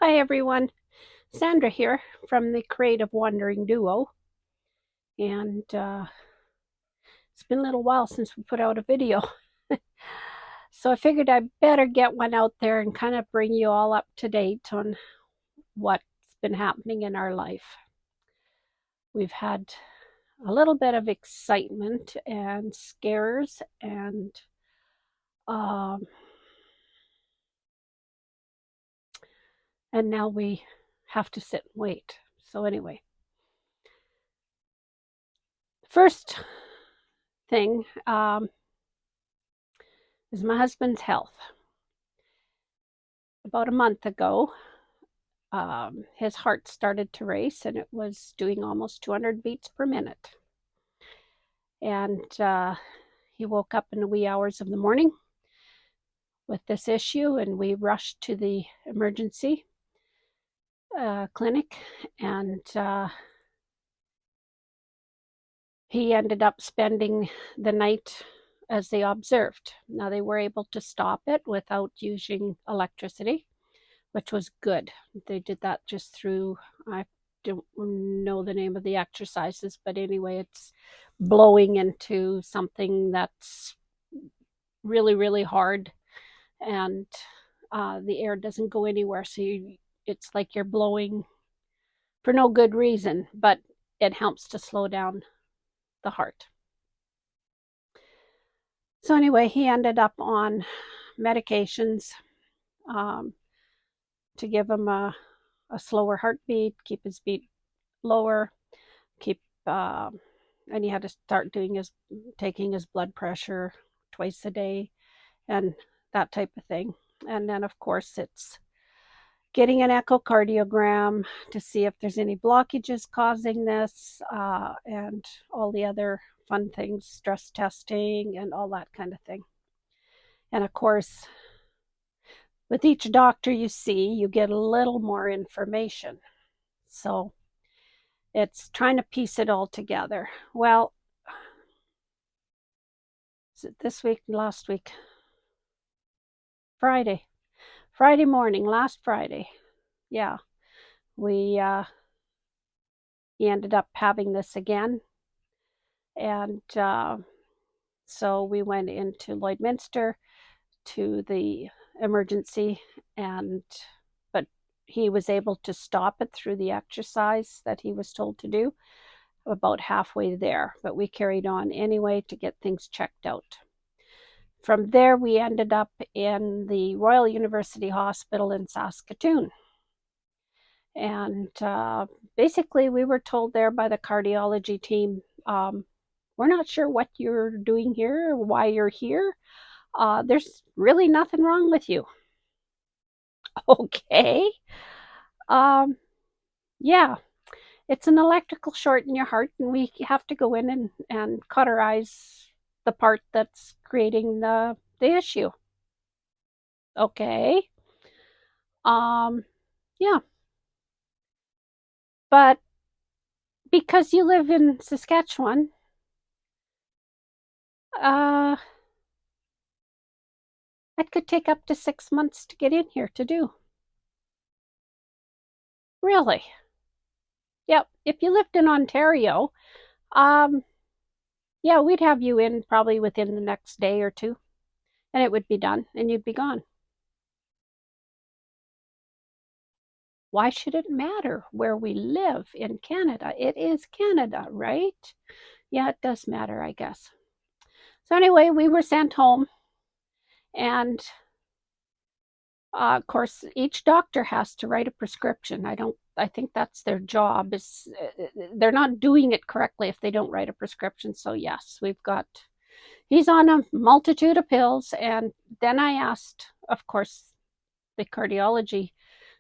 Hi everyone, Sandra here from the Creative Wandering Duo, and it's been a little while since we put out a video, so I figured I better get one out there and kind of bring you all up to date on what's been happening in our life. We've had a little bit of excitement and scares, um, and now we have to sit and wait. So anyway, first thing is my husband's health. About a month ago, his heart started to race and it was doing almost 200 beats per minute. And he woke up in the wee hours of the morning with this issue, and we rushed to the emergency clinic, and he ended up spending the night as they observed. Now, they were able to stop it without using electricity, which was good. They did that just through, I don't know the name of the exercises, but anyway, it's blowing into something that's really, really hard, and the air doesn't go anywhere. So it's like you're blowing for no good reason, but it helps to slow down the heart. So anyway, he ended up on medications to give him a slower heartbeat, keep his beat lower, keep and he had to start taking his blood pressure twice a day and that type of thing. And then of course it's getting an echocardiogram to see if there's any blockages causing this, and all the other fun things, stress testing and all that kind of thing. And of course, with each doctor you see, you get a little more information. So it's trying to piece it all together. Well, is it this week, last week? Friday morning, last Friday. Yeah, we he ended up having this again, and so we went into Lloydminster to the emergency, and but he was able to stop it through the exercise that he was told to do about halfway there, but we carried on anyway to get things checked out. From there, we ended up in the Royal University Hospital in Saskatoon. And basically, we were told there by the cardiology team, we're not sure what you're doing here or why you're here. There's really nothing wrong with you. Okay. Um, yeah, it's an electrical short in your heart, and we have to go in and cauterize the part that's creating the issue. Okay. Yeah. But because you live in Saskatchewan, it could take up to 6 months to get in here to do. Really? Yep. If you lived in Ontario, um, yeah, we'd have you in probably within the next day or two, and it would be done, and you'd be gone. Why should it matter where we live in Canada? It is Canada, right? Yeah, it does matter, I guess. So anyway, we were sent home, and of course, each doctor has to write a prescription. I think that's their job. They're not doing it correctly if they don't write a prescription. So yes, he's on a multitude of pills. And then I asked, of course, the cardiology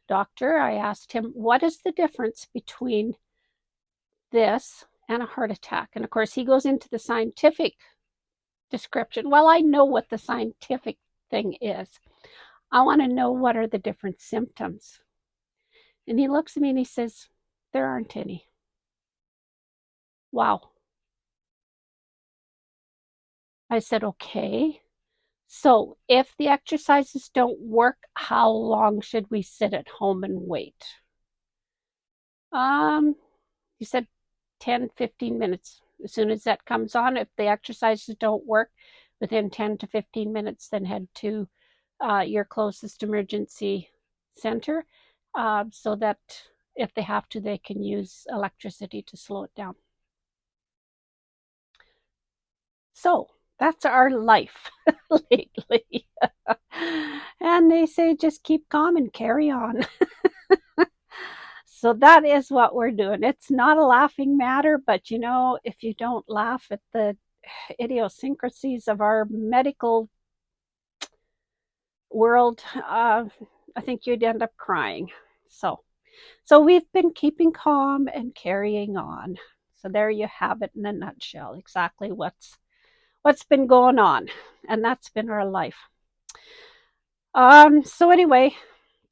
doctor, I asked him, what is the difference between this and a heart attack? And of course, he goes into the scientific description. Well, I know what the scientific thing is. I want to know what are the different symptoms. And he looks at me and he says, there aren't any. Wow. I said, okay. So if the exercises don't work, how long should we sit at home and wait? Um, you said 10, 15 minutes. As soon as that comes on, if the exercises don't work within 10 to 15 minutes, then head to your closest emergency center so that if they have to, they can use electricity to slow it down. So that's our life lately. And they say just keep calm and carry on. So that is what we're doing. It's not a laughing matter, but if you don't laugh at the idiosyncrasies of our medical world, I think you'd end up crying. So we've been keeping calm and carrying on. So there you have it in a nutshell, exactly what's been going on, and that's been our life. So anyway,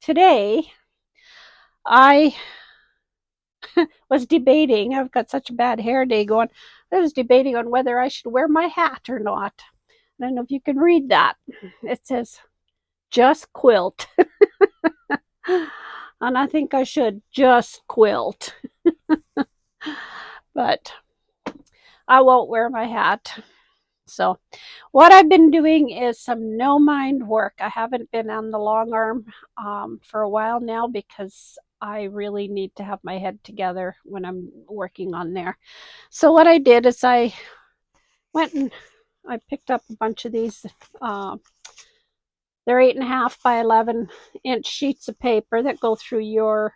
today I was debating. I've got such a bad hair day going. I was debating on whether I should wear my hat or not. I don't know if you can read that. It says, just quilt. And I think I should just quilt. But I won't wear my hat. So what I've been doing is some no mind work. I haven't been on the long arm for a while now because I really need to have my head together when I'm working on there. So what I did is I went and I picked up a bunch of these. They're 8.5 by 11-inch sheets of paper that go through your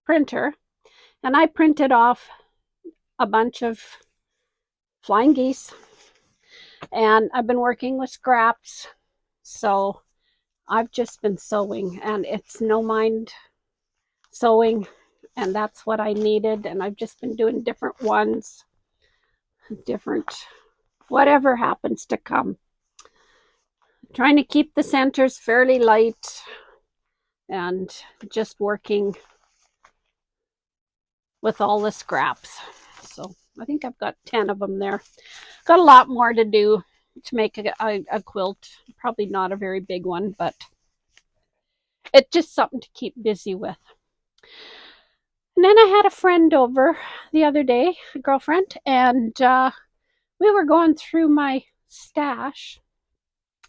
printer. And I printed off a bunch of flying geese. And I've been working with scraps. So I've just been sewing, and it's no mind sewing, and that's what I needed. And I've just been doing different ones, different whatever happens to come. Trying to keep the centers fairly light and just working with all the scraps. So I think I've got 10 of them there. Got a lot more to do to make a quilt. Probably not a very big one, but it's just something to keep busy with. And then I had a friend over the other day, a girlfriend, and we were going through my stash.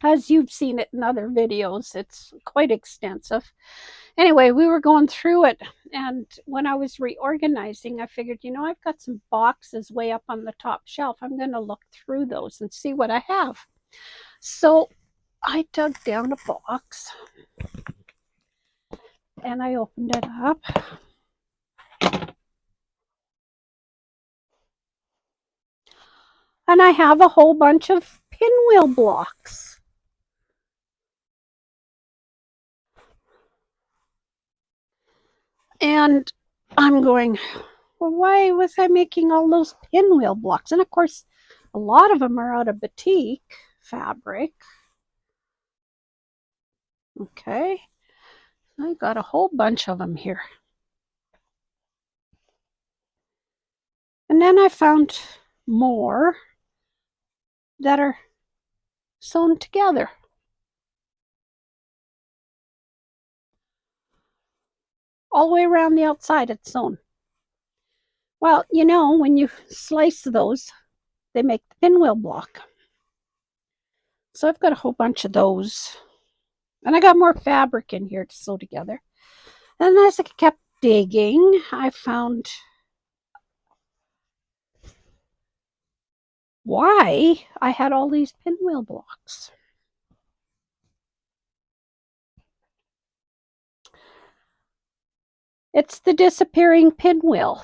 As you've seen it in other videos, it's quite extensive. Anyway, we were going through it, and when I was reorganizing, I figured, I've got some boxes way up on the top shelf. I'm going to look through those and see what I have. So I dug down a box, and I opened it up. And I have a whole bunch of pinwheel blocks. And I'm going, well, why was I making all those pinwheel blocks? And of course, a lot of them are out of batik fabric. Okay. I got a whole bunch of them here. And then I found more that are sewn together. All the way around the outside, it's sewn. Well, when you slice those, they make the pinwheel block. So I've got a whole bunch of those. And I got more fabric in here to sew together. And as I kept digging, I found why I had all these pinwheel blocks. It's the disappearing pinwheel.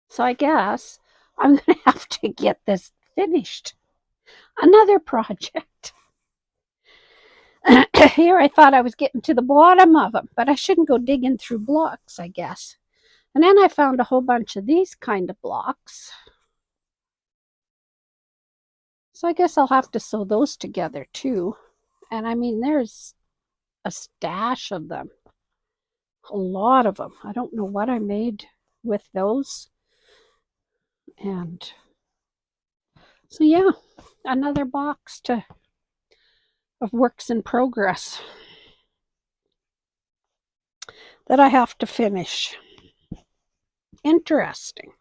So I guess I'm going to have to get this finished. Another project. Here I thought I was getting to the bottom of them, but I shouldn't go digging through blocks, I guess. And then I found a whole bunch of these kind of blocks. So I guess I'll have to sew those together too. And I mean, there's a stash of them. A lot of them. I don't know what I made with those. And so yeah, another box of works in progress that I have to finish. Interesting.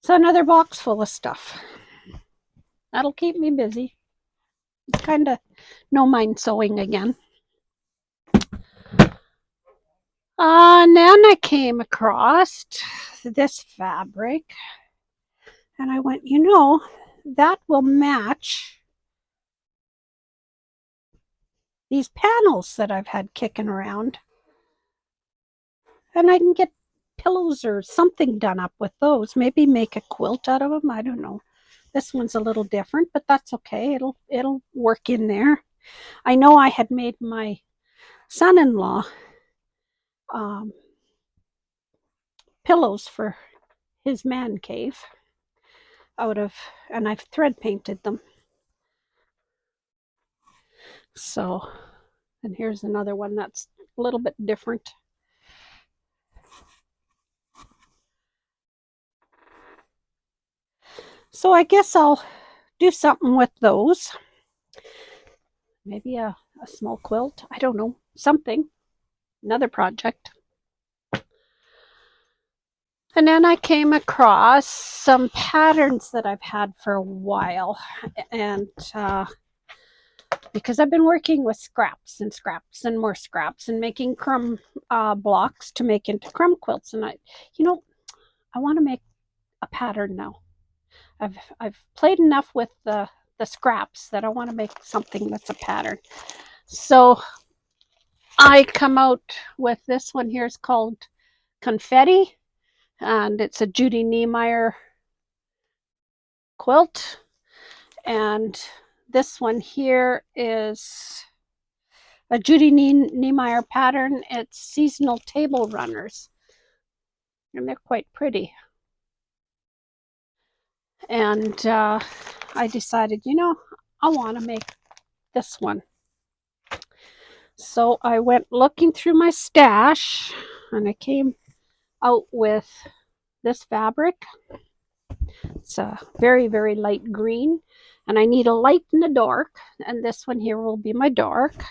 So another box full of stuff. That'll keep me busy. It's kind of no mind sewing again. And then I came across this fabric and I went, you know, that will match these panels that I've had kicking around. And I can get pillows or something done up with those. Maybe make a quilt out of them. I don't know. This one's a little different, but that's okay. It'll work in there. I know I had made my son-in-law pillows for his man cave out of, and I've thread painted them. So, and here's another one that's a little bit different. So I guess I'll do something with those. Maybe a small quilt. I don't know. Something. Another project. And then I came across some patterns that I've had for a while. And because I've been working with scraps and more scraps and making crumb blocks to make into crumb quilts. And I want to make a pattern now. I've played enough with the scraps that I want to make something that's a pattern. So I come out with this one here. It's called Confetti, and it's a Judy Niemeyer quilt. And this one here is a Judy Niemeyer pattern. It's seasonal table runners, and they're quite pretty. And I decided, I want to make this one. So I went looking through my stash and I came out with this fabric. It's a very, very light green, and I need a light and a dark, and this one here will be my dark.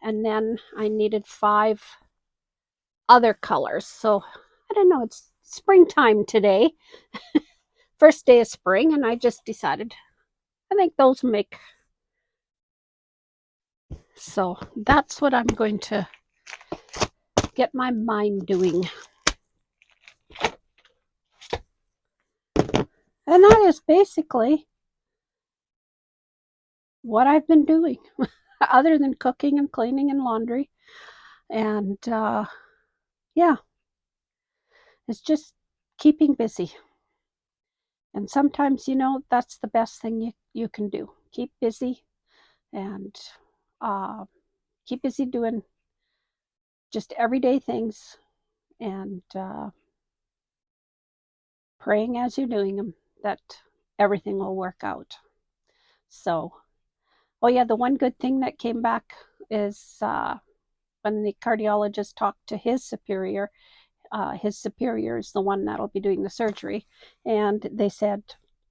And then I needed 5 other colors. So I don't know, it's springtime today. First day of spring, and I just decided I think those make. So that's what I'm going to get my mind doing. And that is basically what I've been doing, other than cooking and cleaning and laundry. And yeah, it's just keeping busy. And sometimes, that's the best thing you can do. Keep busy and keep busy doing just everyday things and praying as you're doing them that everything will work out. So, oh yeah, the one good thing that came back is when the cardiologist talked to his superior is the one that'll be doing the surgery, and they said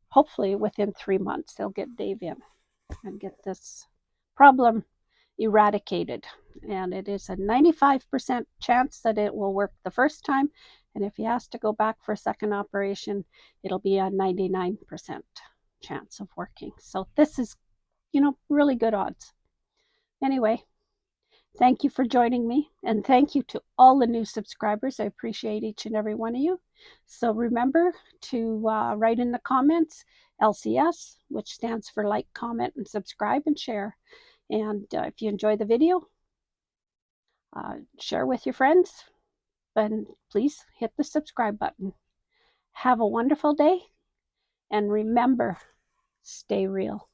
hopefully within 3 months they'll get Dave in and get this problem eradicated. And it is a 95% chance that it will work the first time, and if he has to go back for a second operation, it'll be a 99% chance of working. So this is, really good odds. Anyway, thank you for joining me, and thank you to all the new subscribers. I appreciate each and every one of you. So remember to write in the comments LCS, which stands for like, comment, and subscribe and share. And if you enjoy the video, share with your friends, and please hit the subscribe button. Have a wonderful day, and remember, stay real.